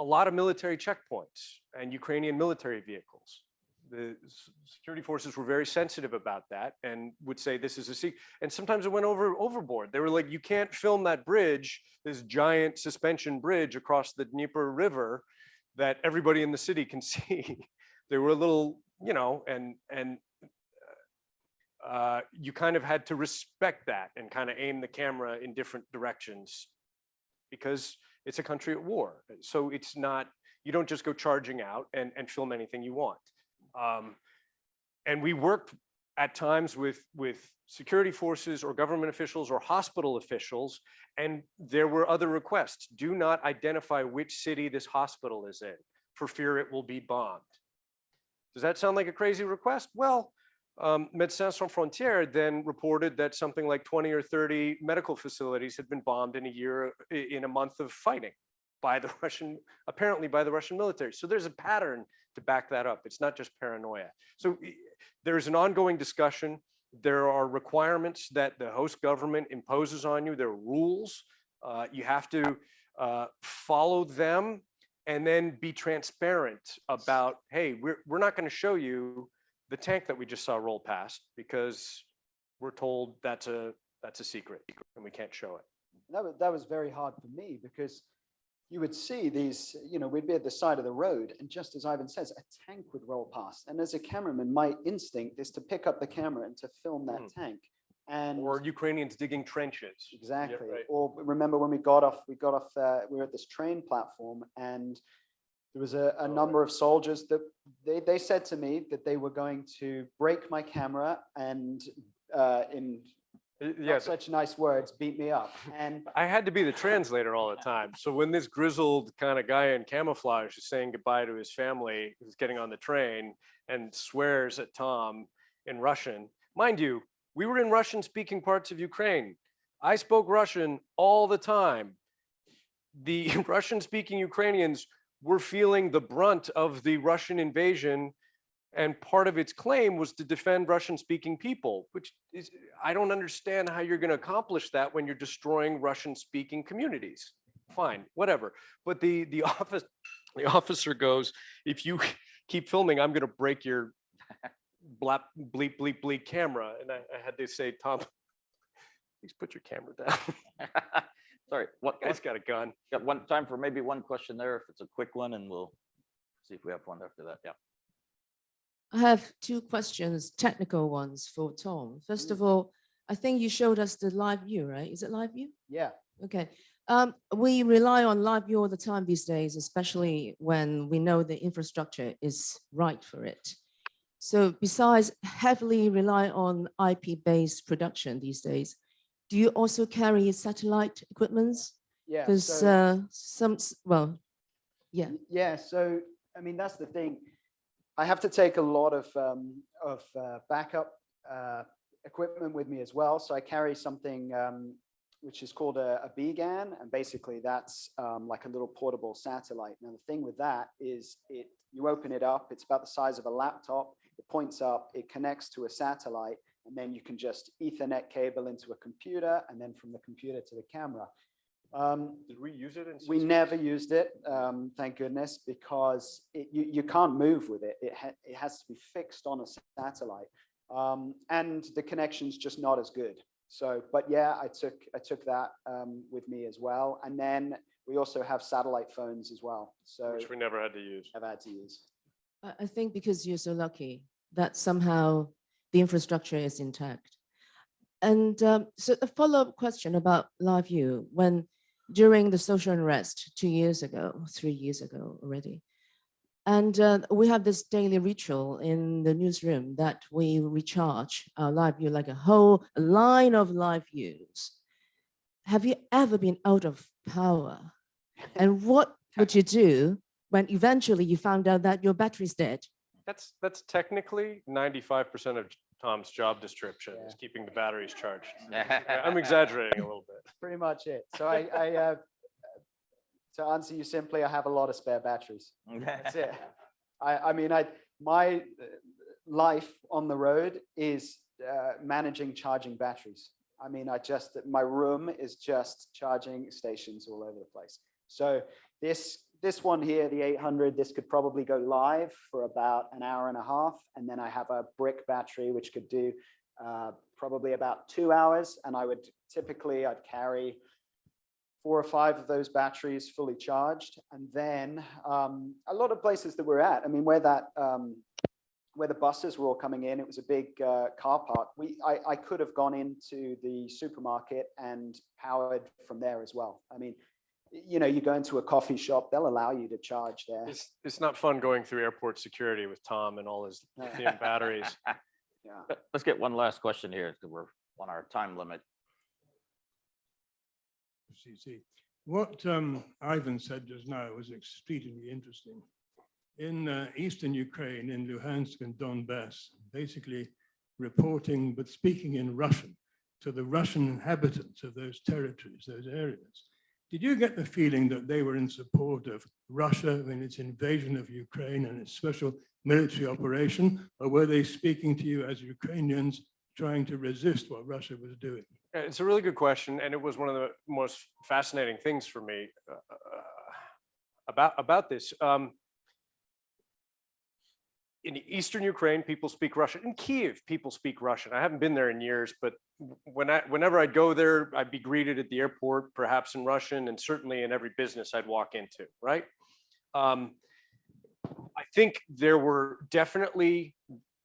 a lot of military checkpoints and Ukrainian military vehicles. The security forces were very sensitive about that and would say this is a secret. And sometimes it went overboard. They were like, you can't film that bridge, this giant suspension bridge across the Dnieper River that everybody in the city can see. They were a little, you know, and you kind of had to respect that and kind of aim the camera in different directions, because it's a country at war. So it's not, you don't just go charging out and film anything you want. And we worked at times with security forces or government officials or hospital officials, and there were other requests. Do not identify which city this hospital is in for fear it will be bombed. Does that sound like a crazy request? Well, Médecins Sans Frontières then reported that something like 20 or 30 medical facilities had been bombed in a month of fighting by the apparently by the Russian military. So there's a pattern to back that up. It's not just paranoia. So there's an ongoing discussion. There are requirements that the host government imposes on you. There are rules. You have to follow them and then be transparent about, hey, we're not going to show you the tank that we just saw roll past because we're told that's a secret and we can't show it. That was very hard for me, because you would see these, you know, we'd be at the side of the road, and just as Ivan says, a tank would roll past. And as a cameraman, my instinct is to pick up the camera and to film that tank. Or Ukrainians digging trenches. Exactly. Yeah, right. Or remember when we got off, we were at this train platform, and there was a number of soldiers that they said to me that they were going to break my camera and in not such nice words, beat me up. And I had to be the translator all the time. So when this grizzled kind of guy in camouflage is saying goodbye to his family, who's getting on the train and swears at Tom in Russian, mind you, we were in Russian-speaking parts of Ukraine. I spoke Russian all the time. The Russian-speaking Ukrainians were feeling the brunt of the Russian invasion, and part of its claim was to defend Russian-speaking people, which is, I don't understand how you're going to accomplish that when you're destroying Russian-speaking communities. Fine, whatever. But the officer goes, if you keep filming, I'm going to break your bleep, bleep, bleep camera. And I had to say, Tom, please put your camera down. Sorry, what Guy's got a gun. got one time for maybe one question there, if it's a quick one, and we'll see if we have one after that. Yeah. I have two questions, technical ones for Tom. First of all, I think you showed us the live view, right? Is it live view? yeah, Okay. We rely on live view all the time these days, especially when we know the infrastructure is right for it. So besides heavily rely on IP-based production these days, do you also carry satellite equipments? yeah. Because Yeah, so I mean, that's the thing. I have to take a lot of backup equipment with me as well. So I carry something which is called a BGAN, and basically that's like a little portable satellite. Now the thing with that is you open it up, it's about the size of a laptop, it points up, it connects to a satellite, and then you can just Ethernet cable into a computer, and then from the computer to the camera. Did we use it? We never used it, thank goodness, because you can't move with it. It has to be fixed on a satellite, and the connection's just not as good. So, but yeah, I took that with me as well, and then we also have satellite phones as well. So Which we never had to use. I've had to use. I think because you're so lucky that somehow the infrastructure is intact. And so a follow-up question about LiveU, when during the social unrest 2 years ago, 3 years ago already, and we have this daily ritual in the newsroom that we recharge our LiveU, like a whole line of LiveUs. Have you ever been out of power? And what would you do when eventually you found out that your battery's dead? That's technically 95% of Tom's job description is keeping the batteries charged. I'm exaggerating a little bit. Pretty much it. So to answer you simply, I have a lot of spare batteries. That's it. I mean, my life on the road is managing charging batteries. I mean, my room is just charging stations all over the place. So this one here, the 800, this could probably go live for about an hour and a half. And then I have a brick battery, which could do probably about 2 hours. And I'd carry 4 or 5 of those batteries fully charged. And then a lot of places that we're at, I mean, where the buses were all coming in, it was a big car park. I could have gone into the supermarket and powered from there as well. I mean, you know, you go into a coffee shop, they'll allow you to charge there. It's not fun going through airport security with Tom and all his lithium batteries. Yeah. Let's get one last question here because we're on our time limit. FCC. What Ivan said just now was extremely interesting. In eastern Ukraine, in Luhansk and Donbass, basically reporting but speaking in Russian to the Russian inhabitants of those territories, those areas. Did you get the feeling that they were in support of Russia in its invasion of Ukraine and its special military operation, or were they speaking to you as Ukrainians trying to resist what Russia was doing? It's a really good question, and it was one of the most fascinating things for me about this. In eastern Ukraine, people speak Russian. In Kiev, people speak Russian. I haven't been there in years, but whenever I'd go there, I'd be greeted at the airport, perhaps in Russian, and certainly in every business I'd walk into, right? I think there were definitely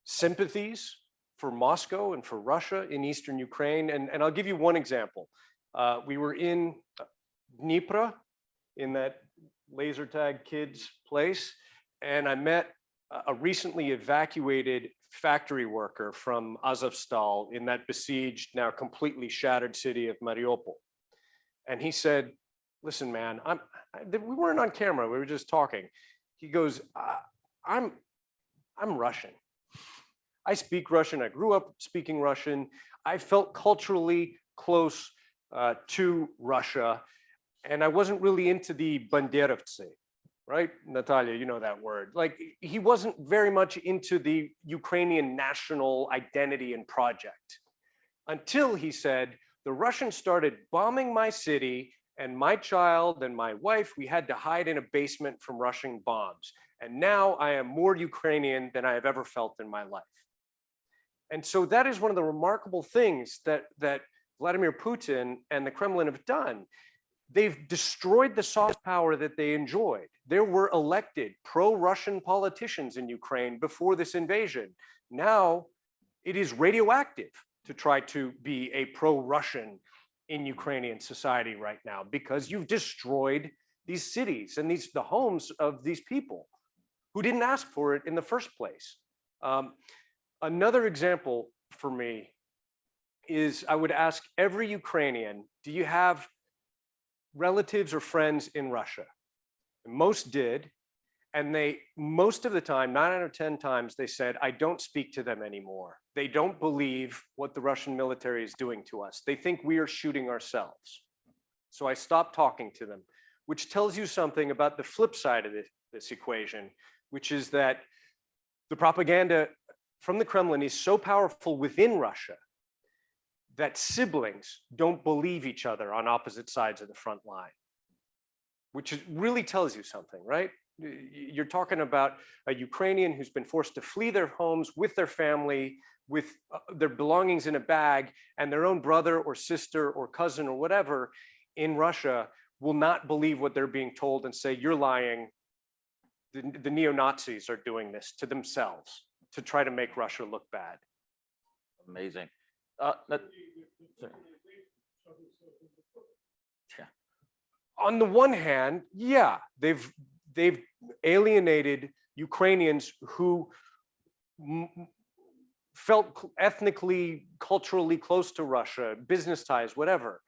sympathies for Moscow and for Russia in eastern Ukraine. And I'll give you one example. We were in Dnipro, in that laser tag kids place, and I met a recently evacuated factory worker from Azovstal in that besieged, now completely shattered city of Mariupol. And he said, listen, man, we weren't on camera, we were just talking. He goes, I'm Russian. I speak Russian, I grew up speaking Russian. I felt culturally close to Russia, and I wasn't really into the banderovцы. Right, Nataliya, you know that word. Like, he wasn't very much into the Ukrainian national identity and project until he said, the Russians started bombing my city, and my child and my wife, we had to hide in a basement from Russian bombs. And now I am more Ukrainian than I have ever felt in my life. And so that is one of the remarkable things that Vladimir Putin and the Kremlin have done. They've destroyed the soft power that they enjoyed. There were elected pro-Russian politicians in Ukraine before this invasion. Now it is radioactive to try to be a pro-Russian in Ukrainian society right now, because you've destroyed these cities and the homes of these people who didn't ask for it in the first place. Another example for me is, I would ask every Ukrainian, do you have relatives or friends in Russia? And most did. And they, most of the time, 9 out of 10 times, they said, I don't speak to them anymore. They don't believe what the Russian military is doing to us. They think we are shooting ourselves. So I stopped talking to them, which tells you something about the flip side of this equation, which is that the propaganda from the Kremlin is so powerful within Russia that siblings don't believe each other on opposite sides of the front line, which really tells you something, right? You're talking about a Ukrainian who's been forced to flee their homes with their family, with their belongings in a bag, and their own brother or sister or cousin or whatever in Russia will not believe what they're being told and say, you're lying. The neo-Nazis are doing this to themselves to try to make Russia look bad. Amazing. On the one hand, yeah, they've alienated Ukrainians who felt ethnically, culturally close to Russia, business ties, whatever.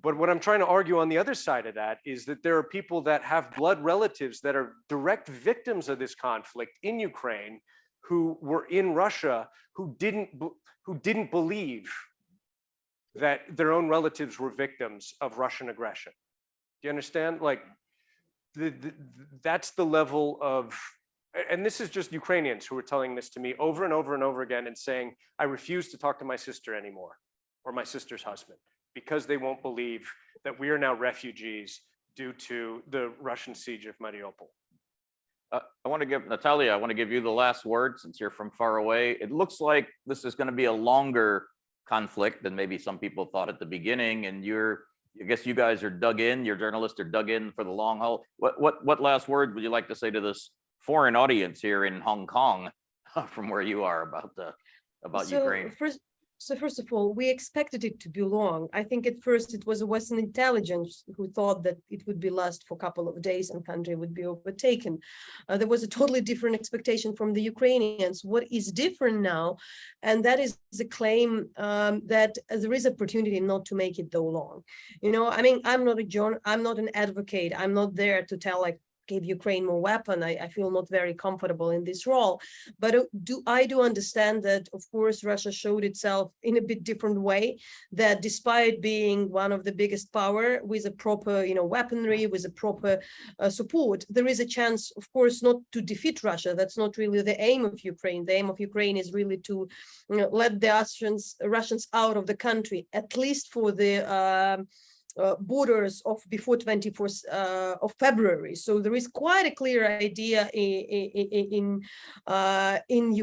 But what I'm trying to argue on the other side of that is that there are people that have blood relatives that are direct victims of this conflict in Ukraine who were in Russia who didn't believe that their own relatives were victims of Russian aggression. Do you understand? Like, that's the level of, and this is just Ukrainians who are telling this to me over and over and over again and saying, I refuse to talk to my sister anymore or my sister's husband because they won't believe that we are now refugees due to the Russian siege of Mariupol. I want to give Nataliya, I want to give you the last word since you're from far away. It looks like this is going to be a longer conflict than maybe some people thought at the beginning, and I guess you guys are dug in, your journalists are dug in for the long haul. What last word would you like to say to this foreign audience here in Hong Kong from where you are about Ukraine? First of all, we expected it to be long. I think at first it was a Western intelligence who thought that it would be last for a couple of days and country would be overtaken. There was a totally different expectation from the Ukrainians. What is different now, and that is the claim that there is opportunity not to make it though long. You know, I mean, I'm not an advocate. I'm not there to tell like, give Ukraine more weapon. I feel not very comfortable in this role, but I do understand that, of course, Russia showed itself in a bit different way, that despite being one of the biggest power with a proper, weaponry, with a proper support, there is a chance, of course, not to defeat Russia. That's not really the aim of Ukraine. The aim of Ukraine is really to let the Russians out of the country, at least for the borders of before 24th of February. So there is quite a clear idea in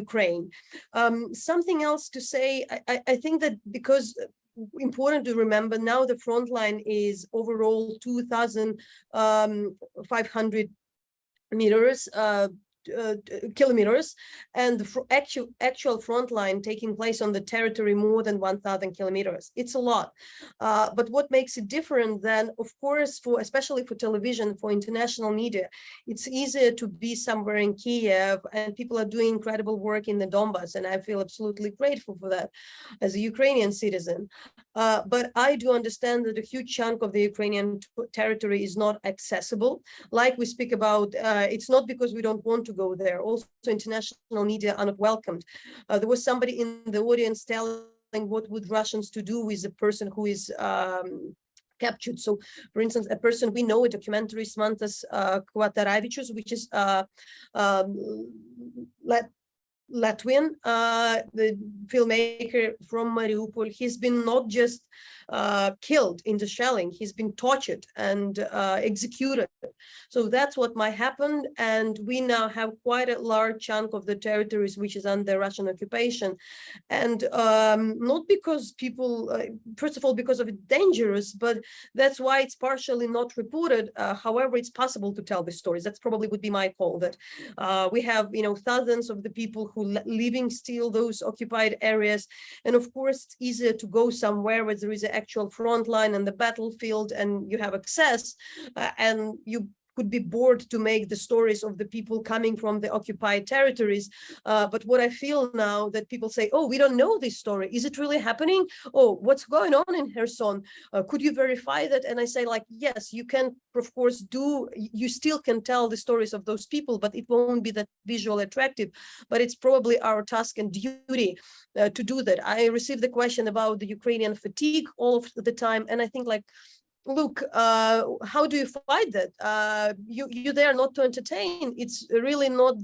Ukraine. Something else to say, I think that because important to remember now the front line is overall 2,500 meters, kilometers, and the actual front line taking place on the territory more than 1,000 kilometers. It's a lot, but what makes it different then, of course, especially for television, for international media, it's easier to be somewhere in Kiev, and people are doing incredible work in the Donbass, and I feel absolutely grateful for that as a Ukrainian citizen. But I do understand that a huge chunk of the Ukrainian territory is not accessible. Like we speak about, it's not because we don't want to go there. Also, international media are not welcomed. There was somebody in the audience telling what would Russians to do with a person who is captured. So, for instance, a person we know, a documentarist, Mantas Kvataravičius, which is Latvian, the filmmaker from Mariupol. He's been not just killed in the shelling, he's been tortured and executed. So that's what might happen. And we now have quite a large chunk of the territories which is under Russian occupation. And not because people, first of all, because of it dangerous, but that's why it's partially not reported. However, it's possible to tell the stories. That's probably would be my call, that we have, thousands of the people who living still those occupied areas. And of course, it's easier to go somewhere where there is an actual front line and the battlefield and you have access and you could be bored to make the stories of the people coming from the occupied territories. But what I feel now that people say, oh, we don't know this story. Is it really happening? Oh, what's going on in Kherson? Could you verify that? And I say, like, yes, you can, of course, you still can tell the stories of those people, but it won't be that visually attractive. But it's probably our task and duty to do that. I received the question about the Ukrainian fatigue all of the time. And I think, like, look, how do you fight that? You're there not to entertain. It's really not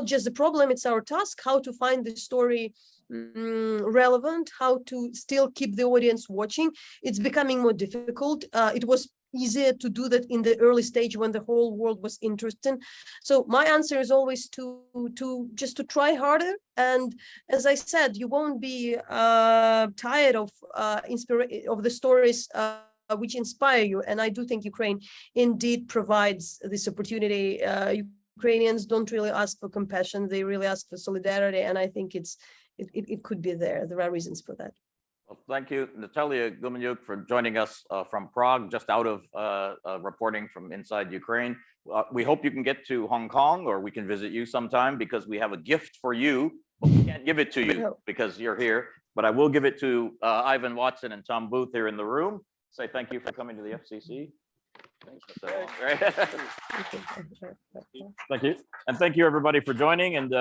just the problem, it's our task, how to find the story relevant, how to still keep the audience watching. It's becoming more difficult. It was easier to do that in the early stage when the whole world was interested. So my answer is always to just to try harder. And as I said, you won't be tired of the stories which inspire you. And I do think Ukraine indeed provides this opportunity. Ukrainians don't really ask for compassion; they really ask for solidarity. And I think it could be there. There are reasons for that. Well, thank you, Nataliya Gumenyuk, for joining us from Prague, just out of reporting from inside Ukraine. We hope you can get to Hong Kong, or we can visit you sometime, because we have a gift for you, but we can't give it to you because you're here. But I will give it to Ivan Watson and Tom Booth here in the room. Say thank you for coming to the FCC. Thank you. And thank you, everybody, for joining. And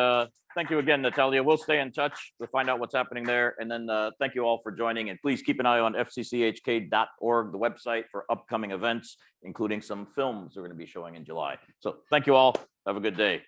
thank you again, Nataliya. We'll stay in touch. We'll find out what's happening there. And then thank you all for joining. And please keep an eye on fcchk.org, the website, for upcoming events, including some films we're going to be showing in July. So thank you all. Have a good day.